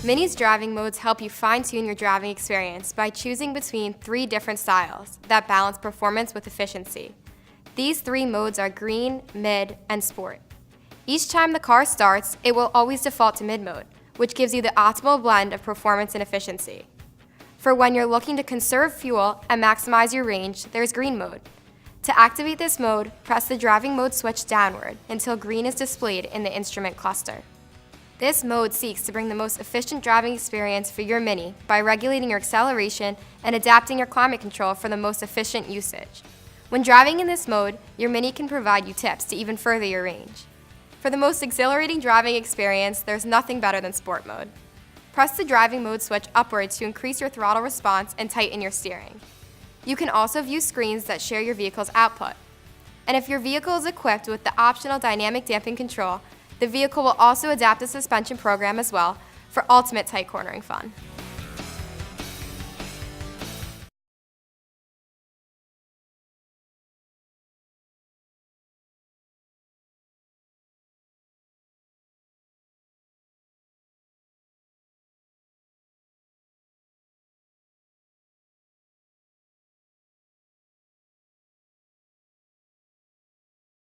Mini's driving modes help you fine-tune your driving experience by choosing between 3 different styles that balance performance with efficiency. These 3 modes are Green, Mid, and Sport. Each time the car starts, it will always default to Mid mode, which gives you the optimal blend of performance and efficiency. For when you're looking to conserve fuel and maximize your range, there's Green mode. To activate this mode, press the driving mode switch downward until green is displayed in the instrument cluster. This mode seeks to bring the most efficient driving experience for your Mini by regulating your acceleration and adapting your climate control for the most efficient usage. When driving in this mode, your Mini can provide you tips to even further your range. For the most exhilarating driving experience, there's nothing better than Sport mode. Press the driving mode switch upwards to increase your throttle response and tighten your steering. You can also view screens that share your vehicle's output. And if your vehicle is equipped with the optional dynamic damping control, the vehicle will also adapt the suspension program as well for ultimate tight cornering fun.